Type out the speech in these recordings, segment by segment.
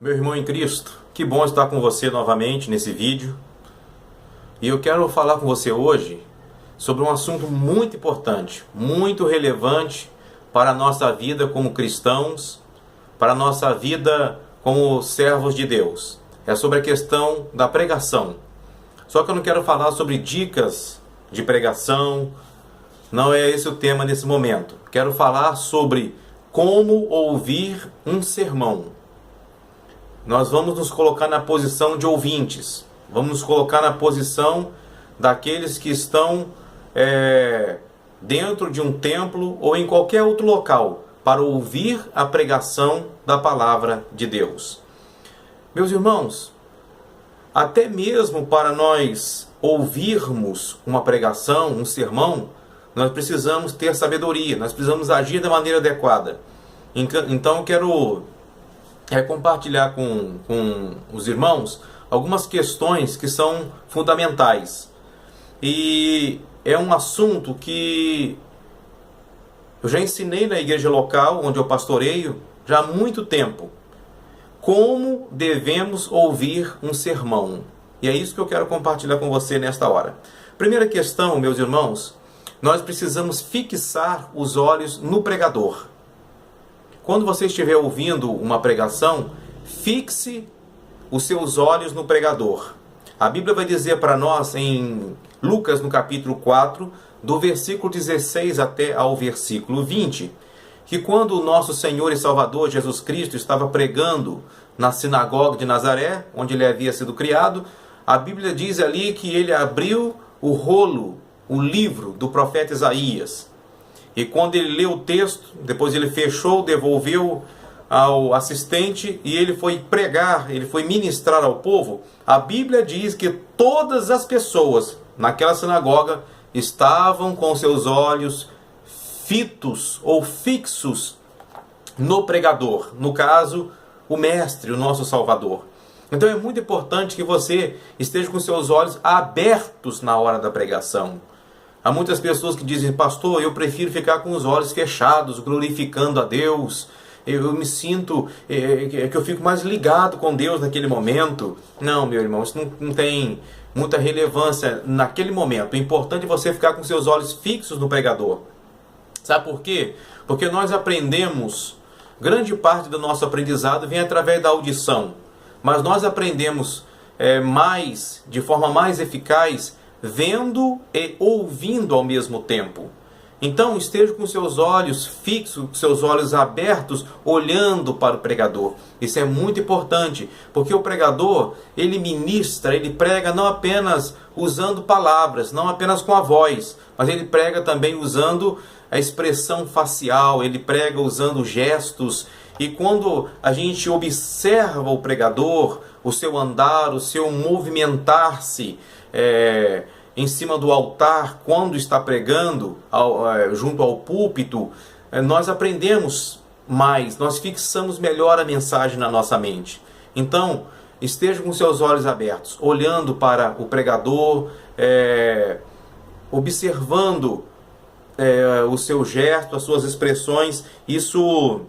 Meu irmão em Cristo, que bom estar com você novamente nesse vídeo. E eu quero falar com você hoje sobre um assunto muito importante, muito relevante para a nossa vida como cristãos, para a nossa vida como servos de Deus. É sobre a questão da pregação. Só que eu não quero falar sobre dicas de pregação, não é esse o tema nesse momento. Quero falar sobre como ouvir um sermão. Nós vamos nos colocar na posição de ouvintes. Vamos nos colocar na posição daqueles que estão dentro de um templo ou em qualquer outro local para ouvir a pregação da palavra de Deus. Meus irmãos, até mesmo para nós ouvirmos uma pregação, um sermão, nós precisamos ter sabedoria, nós precisamos agir da maneira adequada. Então eu quero compartilhar com os irmãos algumas questões que são fundamentais. E é um assunto que eu já ensinei na igreja local, onde eu pastoreio, já há muito tempo. Como devemos ouvir um sermão? E é isso que eu quero compartilhar com você nesta hora. Primeira questão, meus irmãos, nós precisamos fixar os olhos no pregador. Quando você estiver ouvindo uma pregação, fixe os seus olhos no pregador. A Bíblia vai dizer para nós em Lucas, no capítulo 4, do versículo 16 até ao versículo 20, que quando o nosso Senhor e Salvador Jesus Cristo estava pregando na sinagoga de Nazaré, onde ele havia sido criado, a Bíblia diz ali que ele abriu o rolo, o livro do profeta Isaías. E quando ele leu o texto, depois ele fechou, devolveu ao assistente e ele foi pregar, ele foi ministrar ao povo. A Bíblia diz que todas as pessoas naquela sinagoga estavam com seus olhos fitos ou fixos no pregador, no caso, o mestre, o nosso Salvador. Então é muito importante que você esteja com seus olhos abertos na hora da pregação. Há muitas pessoas que dizem: pastor, eu prefiro ficar com os olhos fechados, glorificando a Deus. Eu me sinto que eu fico mais ligado com Deus naquele momento. Não, meu irmão, isso não tem muita relevância naquele momento. O importante é você ficar com seus olhos fixos no pregador. Sabe por quê? Porque nós aprendemos, grande parte do nosso aprendizado vem através da audição. Mas nós aprendemos de forma mais eficaz, vendo e ouvindo ao mesmo tempo. Então esteja com seus olhos fixos, com seus olhos abertos, olhando para o pregador. Isso é muito importante, porque o pregador, ele ministra, ele prega não apenas usando palavras, não apenas com a voz, mas ele prega também usando a expressão facial, ele prega usando gestos. E quando a gente observa o pregador, o seu andar, o seu movimentar-se, em cima do altar, quando está pregando, junto ao púlpito, nós aprendemos mais, nós fixamos melhor a mensagem na nossa mente. Então, esteja com seus olhos abertos, olhando para o pregador, observando o seu gesto, as suas expressões. Isso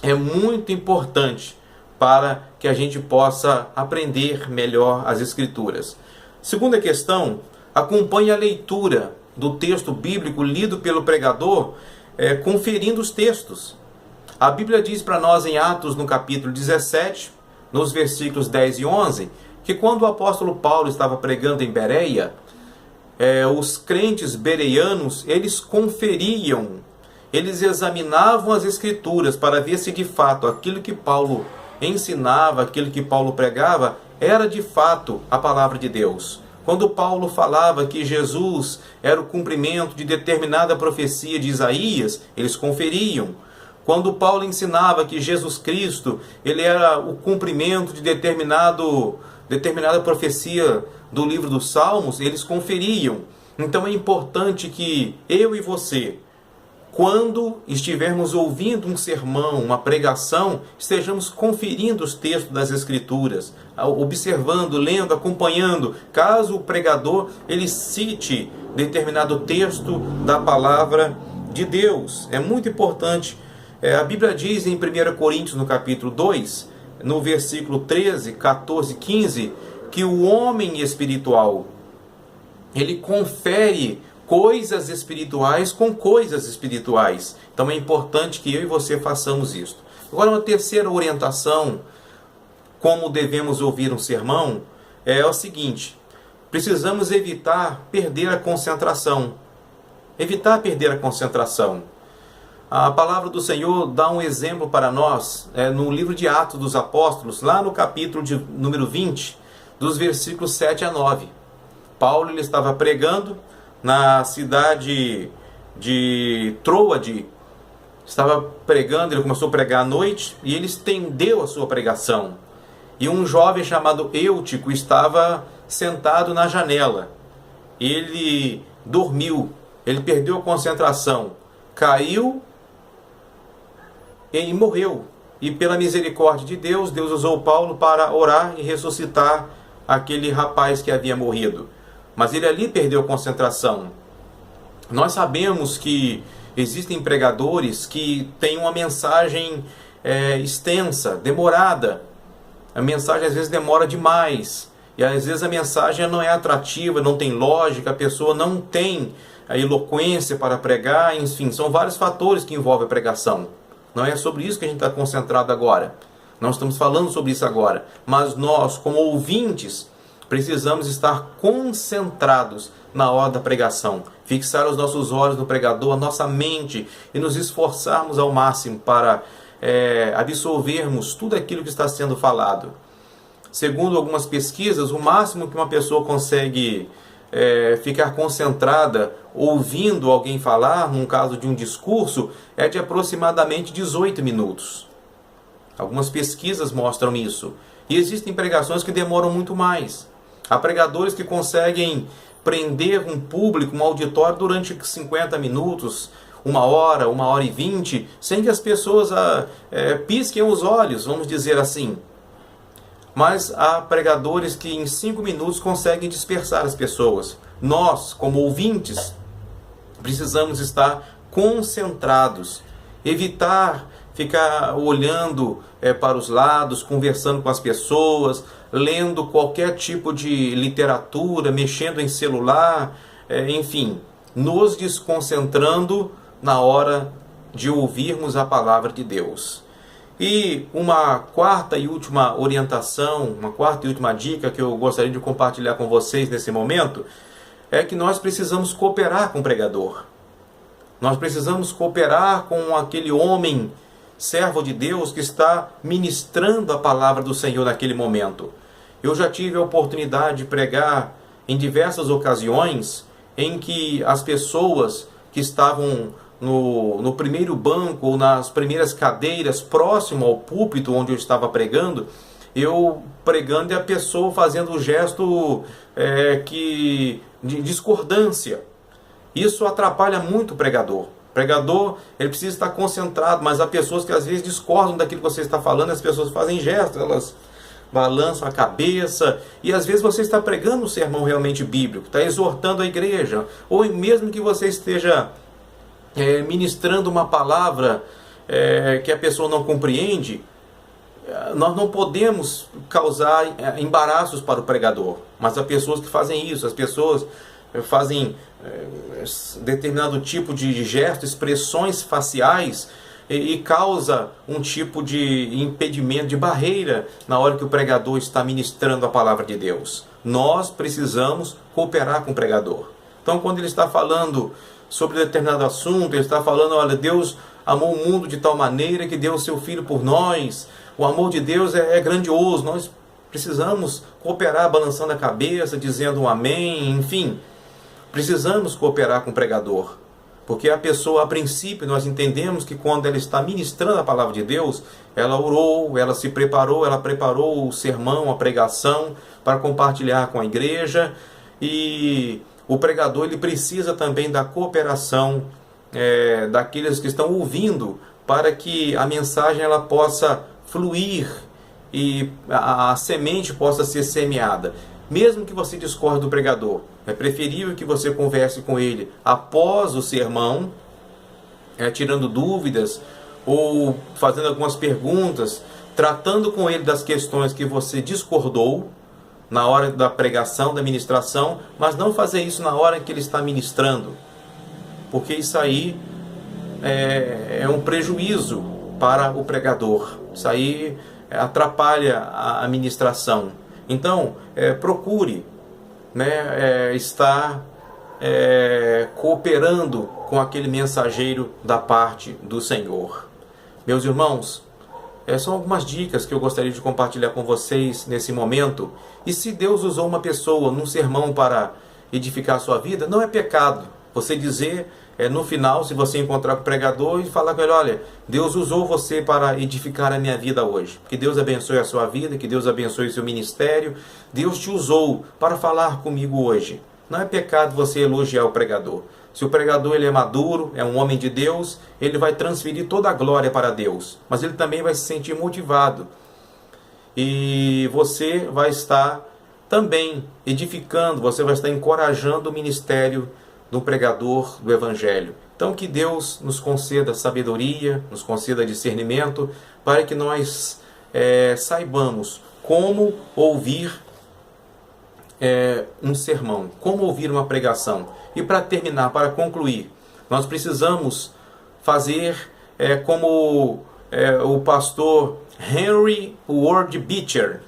é muito importante para que a gente possa aprender melhor as Escrituras. Segunda questão, acompanhe a leitura do texto bíblico lido pelo pregador, conferindo os textos. A Bíblia diz para nós em Atos, no capítulo 17, nos versículos 10 e 11, que quando o apóstolo Paulo estava pregando em Bereia, os crentes bereanos, eles conferiam, eles examinavam as Escrituras para ver se de fato aquilo que Paulo ensinava, aquilo que Paulo pregava, era de fato a palavra de Deus. Quando Paulo falava que Jesus era o cumprimento de determinada profecia de Isaías, eles conferiam. Quando Paulo ensinava que Jesus Cristo, ele era o cumprimento de determinada profecia do livro dos Salmos, eles conferiam. Então é importante que eu e você, quando estivermos ouvindo um sermão, uma pregação, estejamos conferindo os textos das Escrituras, observando, lendo, acompanhando. Caso o pregador ele cite determinado texto da palavra de Deus. É muito importante. A Bíblia diz em 1 Coríntios, no capítulo 2, no versículo 13, 14, 15, que o homem espiritual, ele confere coisas espirituais com coisas espirituais. Então é importante que eu e você façamos isso. Agora, uma terceira orientação, como devemos ouvir um sermão, é o seguinte: precisamos evitar perder a concentração. Evitar perder a concentração. A palavra do Senhor dá um exemplo para nós, no livro de Atos dos Apóstolos, lá no capítulo número 20, dos versículos 7 a 9. Paulo, ele estava pregando na cidade de Troade, estava pregando, ele começou a pregar à noite, e ele estendeu a sua pregação. E um jovem chamado Eutico estava sentado na janela. Ele dormiu, ele perdeu a concentração, caiu e morreu. E pela misericórdia de Deus, Deus usou Paulo para orar e ressuscitar aquele rapaz que havia morrido. Mas ele ali perdeu a concentração. Nós sabemos que existem pregadores que têm uma mensagem extensa, demorada. A mensagem às vezes demora demais. E às vezes a mensagem não é atrativa, não tem lógica, a pessoa não tem a eloquência para pregar, enfim, são vários fatores que envolvem a pregação. Não é sobre isso que a gente está concentrado agora. Não estamos falando sobre isso agora. Mas nós, como ouvintes, precisamos estar concentrados na hora da pregação. Fixar os nossos olhos no pregador, a nossa mente, e nos esforçarmos ao máximo para absorvermos tudo aquilo que está sendo falado. Segundo algumas pesquisas, o máximo que uma pessoa consegue ficar concentrada ouvindo alguém falar, num caso de um discurso, é de aproximadamente 18 minutos. Algumas pesquisas mostram isso. E existem pregações que demoram muito mais. Há pregadores que conseguem prender um público, um auditório, durante 50 minutos, 1 hora e 20, sem que as pessoas pisquem os olhos, vamos dizer assim. Mas há pregadores que em 5 minutos conseguem dispersar as pessoas. Nós, como ouvintes, precisamos estar concentrados, evitar ficar olhando para os lados, conversando com as pessoas, lendo qualquer tipo de literatura, mexendo em celular, enfim, nos desconcentrando na hora de ouvirmos a palavra de Deus. E uma quarta e última orientação, uma quarta e última dica que eu gostaria de compartilhar com vocês nesse momento, é que nós precisamos cooperar com o pregador. Nós precisamos cooperar com aquele homem, servo de Deus, que está ministrando a palavra do Senhor naquele momento. Eu já tive a oportunidade de pregar em diversas ocasiões em que as pessoas que estavam no primeiro banco ou nas primeiras cadeiras próximo ao púlpito onde eu estava pregando, eu pregando e a pessoa fazendo o gesto de discordância. Isso atrapalha muito o pregador. O pregador, ele precisa estar concentrado, mas há pessoas que às vezes discordam daquilo que você está falando, as pessoas fazem gestos, elas balançam a cabeça, e às vezes você está pregando um sermão realmente bíblico, está exortando a igreja, ou mesmo que você esteja ministrando uma palavra que a pessoa não compreende, nós não podemos causar embaraços para o pregador. Mas há pessoas que fazem isso, as pessoas fazem determinado tipo de gesto, expressões faciais, e causa um tipo de impedimento, de barreira, na hora que o pregador está ministrando a palavra de Deus. Nós precisamos cooperar com o pregador. Então, quando ele está falando sobre determinado assunto, ele está falando, olha, Deus amou o mundo de tal maneira que deu o seu Filho por nós, o amor de Deus é grandioso, nós precisamos cooperar balançando a cabeça, dizendo um amém, enfim, precisamos cooperar com o pregador, porque a pessoa, a princípio, nós entendemos que quando ela está ministrando a palavra de Deus, ela orou, ela se preparou, ela preparou o sermão, a pregação, para compartilhar com a igreja, e o pregador, ele precisa também da cooperação daqueles que estão ouvindo, para que a mensagem ela possa fluir e a semente possa ser semeada. Mesmo que você discorde do pregador, é preferível que você converse com ele após o sermão, tirando dúvidas ou fazendo algumas perguntas, tratando com ele das questões que você discordou na hora da pregação, da ministração, mas não fazer isso na hora que ele está ministrando, porque isso aí é um prejuízo para o pregador, isso aí atrapalha a ministração. Então, procure, né, estar cooperando com aquele mensageiro da parte do Senhor. Meus irmãos, são algumas dicas que eu gostaria de compartilhar com vocês nesse momento. E se Deus usou uma pessoa num sermão para edificar a sua vida, não é pecado você dizer no final, se você encontrar com o pregador, e falar com ele: olha, Deus usou você para edificar a minha vida hoje. Que Deus abençoe a sua vida, que Deus abençoe o seu ministério. Deus te usou para falar comigo hoje. Não é pecado você elogiar o pregador. Se o pregador ele é maduro, é um homem de Deus, ele vai transferir toda a glória para Deus. Mas ele também vai se sentir motivado. E você vai estar também edificando, você vai estar encorajando o ministério do pregador do Evangelho. Então que Deus nos conceda sabedoria, nos conceda discernimento, para que nós saibamos como ouvir um sermão, como ouvir uma pregação. E para terminar, para concluir, nós precisamos fazer como o pastor Henry Ward Beecher,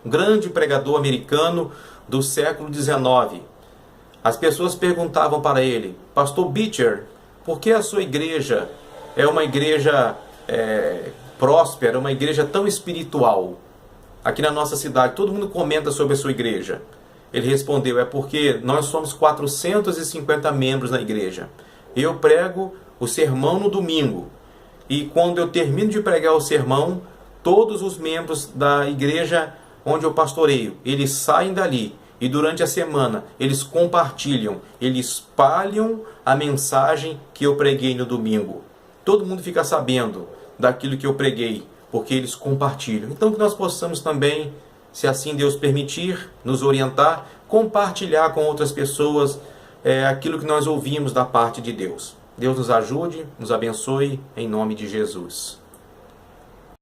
um grande pregador americano do século XIX. As pessoas perguntavam para ele: Pastor Beecher, por que a sua igreja é uma igreja próspera, uma igreja tão espiritual? Aqui na nossa cidade, todo mundo comenta sobre a sua igreja. Ele respondeu: é porque nós somos 450 membros na igreja. Eu prego o sermão no domingo. E quando eu termino de pregar o sermão, todos os membros da igreja onde eu pastoreio, eles saem dali. E durante a semana, eles compartilham, eles espalham a mensagem que eu preguei no domingo. Todo mundo fica sabendo daquilo que eu preguei, porque eles compartilham. Então que nós possamos também, se assim Deus permitir, nos orientar, compartilhar com outras pessoas aquilo que nós ouvimos da parte de Deus. Deus nos ajude, nos abençoe, em nome de Jesus.